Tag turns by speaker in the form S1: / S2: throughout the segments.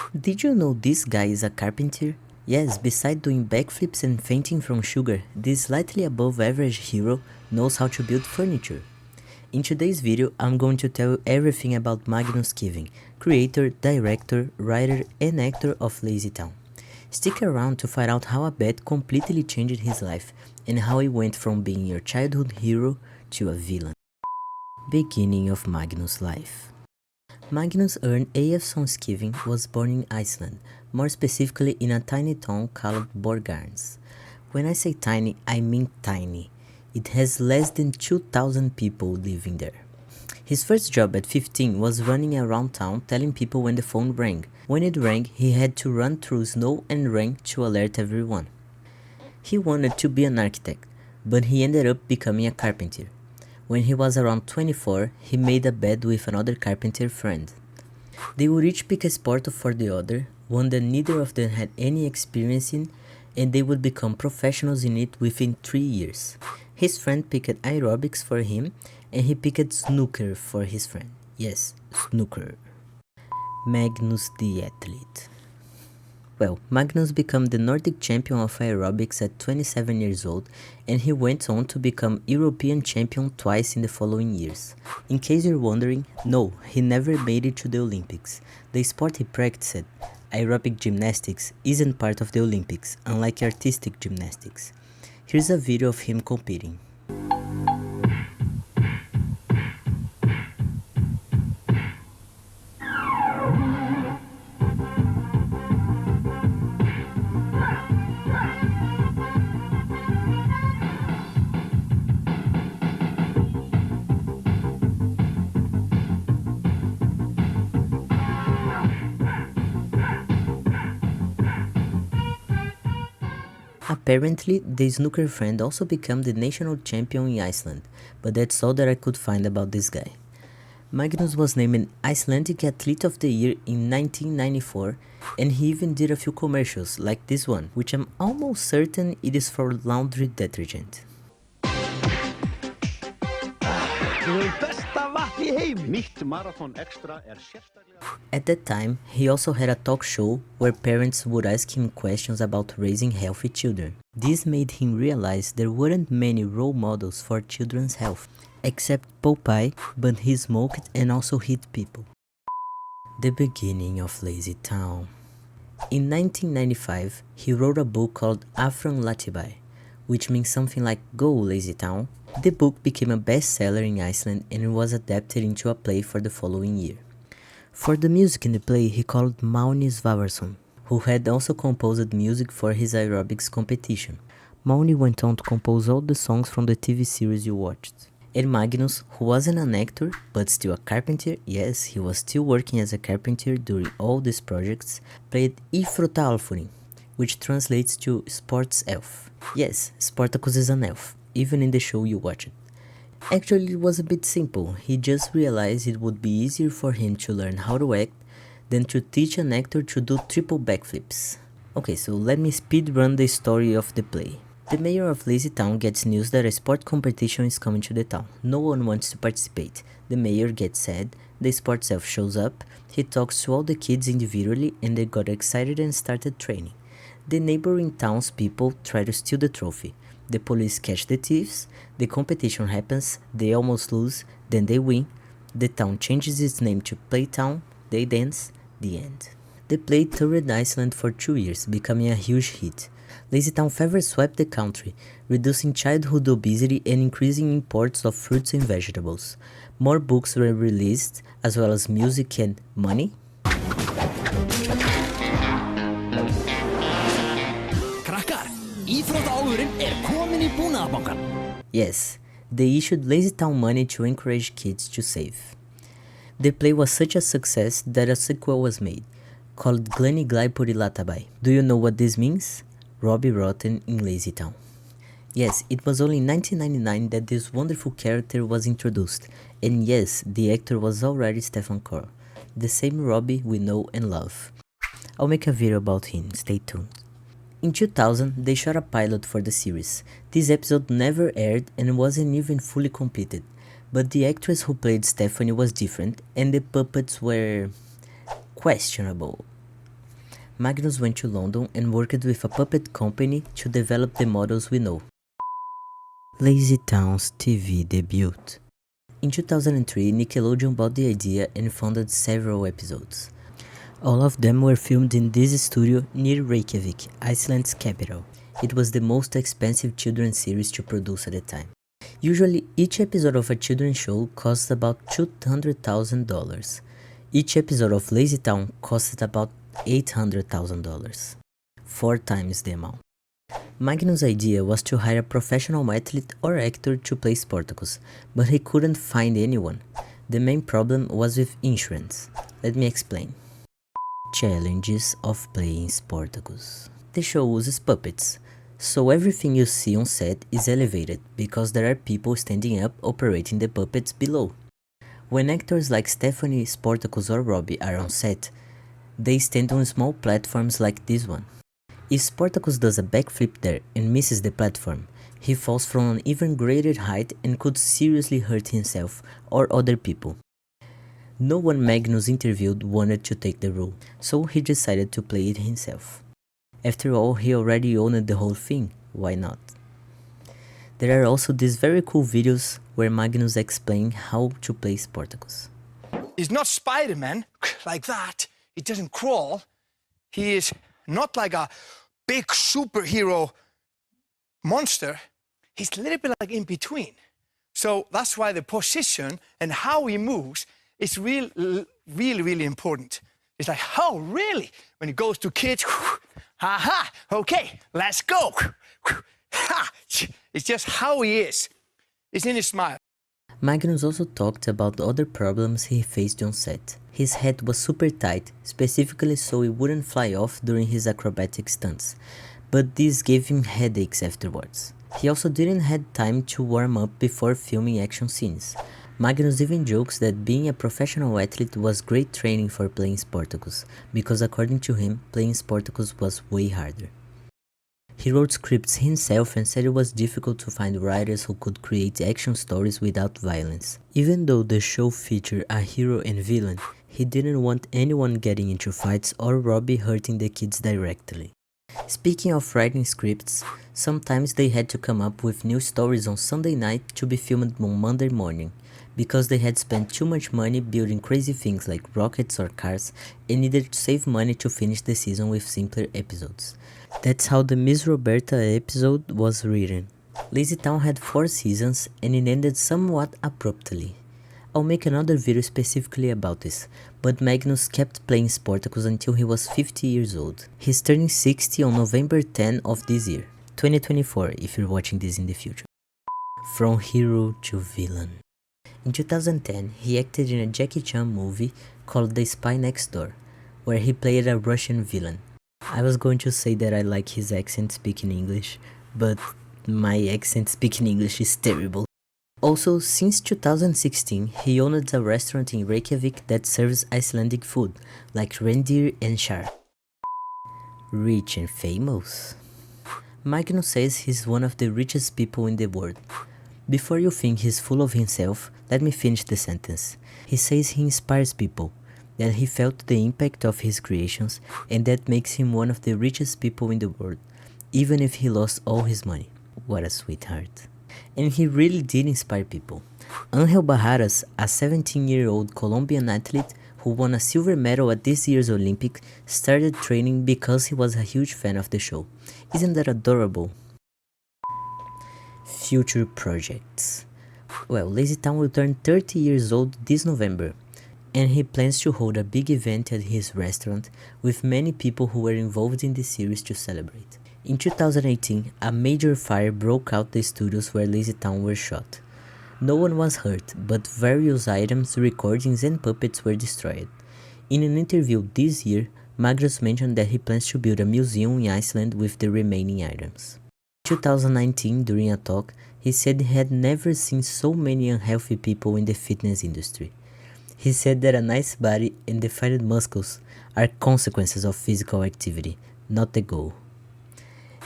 S1: Did you know this guy is a carpenter? Yes, besides doing backflips and fainting from sugar, this slightly above average hero knows how to build furniture. In today's video, I'm going to tell you everything about Magnus Kiving, creator, director, writer and actor of Lazy Town. Stick around to find out how a bet completely changed his life and how he went from being your childhood hero to a villain. Beginning of Magnus' life. Magnus Ernst Eyjolfsson was born in Iceland, more specifically in a tiny town called Borgarnes. When I say tiny, I mean tiny. It has less than 2,000 people living there. His first job at 15 was running around town telling people when the phone rang. When it rang, he had to run through snow and rain to alert everyone. He wanted to be an architect, but he ended up becoming a carpenter. When he was around 24, he made a bet with another carpenter friend. They would each pick a sport for the other, one that neither of them had any experience in, and they would become professionals in it within 3 years. His friend picked aerobics for him, and he picked snooker for his friend. Yes, snooker. Magnus the athlete. Well, Magnus became the Nordic champion of aerobics at 27 years old, and he went on to become European champion twice in the following years. In case you're wondering, no, he never made it to the Olympics. The sport he practiced, aerobic gymnastics, isn't part of the Olympics, unlike artistic gymnastics. Here's a video of him competing. Apparently, the snooker friend also became the national champion in Iceland, but that's all that I could find about this guy. Magnus was named Icelandic Athlete of the Year in 1994, and he even did a few commercials like this one, which I'm almost certain it is for laundry detergent. At that time, he also had a talk show where parents would ask him questions about raising healthy children. This made him realize there weren't many role models for children's health, except Popeye, but he smoked and also hit people. The beginning of Lazy Town. In 1995, he wrote a book called Afran Latibai, which means something like Go Lazy Town. The book became a bestseller in Iceland and it was adapted into a play for the following year. For the music in the play, he called Máni Svavarsson, who had also composed music for his aerobics competition. Máni went on to compose all the songs from the TV series you watched. And Magnus, who wasn't an actor, but still a carpenter, yes, he was still working as a carpenter during all these projects, played Íþróttaalfurinn, which translates to sports elf. Yes, Spartacus is an elf, even in the show you watched. Actually, it was a bit simple. He just realized it would be easier for him to learn how to act than to teach an actor to do triple backflips. Okay, so let me speedrun the story of the play. The mayor of Lazy Town gets news that a sport competition is coming to the town. No one wants to participate. The mayor gets sad, the sports elf shows up, he talks to all the kids individually and they got excited and started training. The neighboring townspeople try to steal the trophy. The police catch the thieves, the competition happens, they almost lose, then they win. The town changes its name to Playtown, they dance, the end. The play toured Iceland for 2 years, becoming a huge hit. Lazy Town fever swept the country, reducing childhood obesity and increasing imports of fruits and vegetables. More books were released, as well as music and money. Yes, they issued Lazy Town money to encourage kids to save. The play was such a success that a sequel was made, called Glenny Glypuri Latabai. Do you know what this means? Robbie Rotten in Lazy Town. Yes, it was only in 1999 that this wonderful character was introduced, and yes, the actor was already Stefan Korl, the same Robbie we know and love. I'll make a video about him, stay tuned. In 2000, they shot a pilot for the series. This episode never aired and wasn't even fully completed, but the actress who played Stephanie was different and the puppets were questionable. Magnus went to London and worked with a puppet company to develop the models we know. LazyTown's TV debut. In 2003, Nickelodeon bought the idea and funded several episodes. All of them were filmed in this studio near Reykjavik, Iceland's capital. It was the most expensive children's series to produce at the time. Usually, each episode of a children's show costs about $200,000. Each episode of LazyTown costed about $800,000, 4 times the amount. Magnus' idea was to hire a professional athlete or actor to play Sportacus, but he couldn't find anyone. The main problem was with insurance. Let me explain. Challenges of playing Sportacus. The show uses puppets, so everything you see on set is elevated because there are people standing up operating the puppets below. When actors like Stephanie, Sportacus or Robbie are on set, they stand on small platforms like this one. If Sportacus does a backflip there and misses the platform, he falls from an even greater height and could seriously hurt himself or other people. No one Magnus interviewed wanted to take the role, so he decided to play it himself. After all, he already owned the whole thing, why not? There are also these very cool videos where Magnus explains how to play Sportacus.
S2: He's not Spider-Man, like that. He doesn't crawl. He is not like a big superhero monster. He's a little bit like in between. So that's why the position and how he moves is really important. It's like, oh, really? When he goes to kids, ha, okay, let's go. It's just how he is. It's in his smile.
S1: Magnus also talked about other problems he faced on set. His head was super tight, specifically so it wouldn't fly off during his acrobatic stunts, but this gave him headaches afterwards. He also didn't have time to warm up before filming action scenes. Magnus even jokes that being a professional athlete was great training for playing Sportacus, because according to him, playing Sportacus was way harder. He wrote scripts himself and said it was difficult to find writers who could create action stories without violence. Even though the show featured a hero and villain, he didn't want anyone getting into fights or Robbie hurting the kids directly. Speaking of writing scripts, sometimes they had to come up with new stories on Sunday night to be filmed on Monday morning, because they had spent too much money building crazy things like rockets or cars and needed to save money to finish the season with simpler episodes. That's how the Miss Roberta episode was written. LazyTown had 4 seasons and it ended somewhat abruptly. I'll make another video specifically about this, but Magnus kept playing Sportacus until he was 50 years old. He's turning 60 on November 10 of this year, 2024 if you're watching this in the future. From hero to villain. In 2010, he acted in a Jackie Chan movie called The Spy Next Door, where he played a Russian villain. I was going to say that I like his accent speaking English, but my accent speaking English is terrible. Also, since 2016, he owned a restaurant in Reykjavik that serves Icelandic food, like reindeer and char. Rich and famous. Magnus says he's one of the richest people in the world. Before you think he's full of himself, let me finish the sentence. He says he inspires people, that he felt the impact of his creations, and that makes him one of the richest people in the world, even if he lost all his money. What a sweetheart. And he really did inspire people. Angel Barraras, a 17-year-old Colombian athlete who won a silver medal at this year's Olympics, started training because he was a huge fan of the show. Isn't that adorable? Future projects. Well, LazyTown will turn 30 years old this November, and he plans to hold a big event at his restaurant with many people who were involved in the series to celebrate. In 2018, a major fire broke out the studios where LazyTown were shot. No one was hurt, but various items, recordings and puppets were destroyed. In an interview this year, Magnus mentioned that he plans to build a museum in Iceland with the remaining items. In 2019, during a talk, he said he had never seen so many unhealthy people in the fitness industry. He said that a nice body and defined muscles are consequences of physical activity, not the goal.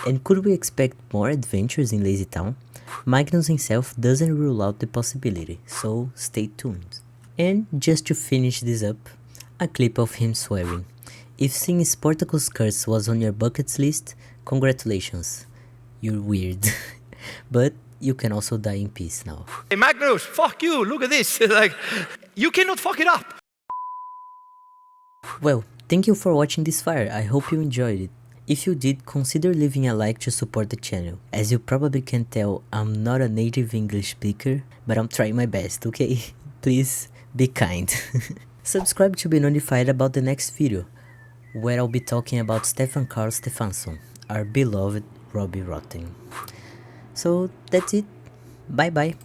S1: And could we expect more adventures in LazyTown? Magnus himself doesn't rule out the possibility, so stay tuned. And just to finish this up, a clip of him swearing. If seeing Spartacus curse was on your bucket list, congratulations. You're weird. But you can also die in peace now.
S2: Hey, Magnus, fuck you, look at this. Like, you cannot fuck it up.
S1: Well, thank you for watching this fire, I hope you enjoyed it. If you did, consider leaving a like to support the channel. As you probably can tell, I'm not a native English speaker, but I'm trying my best, okay? Please, be kind. Subscribe to be notified about the next video, where I'll be talking about Stefan Karl Stefansson, our beloved Robbie Rotten. So that's it, bye bye.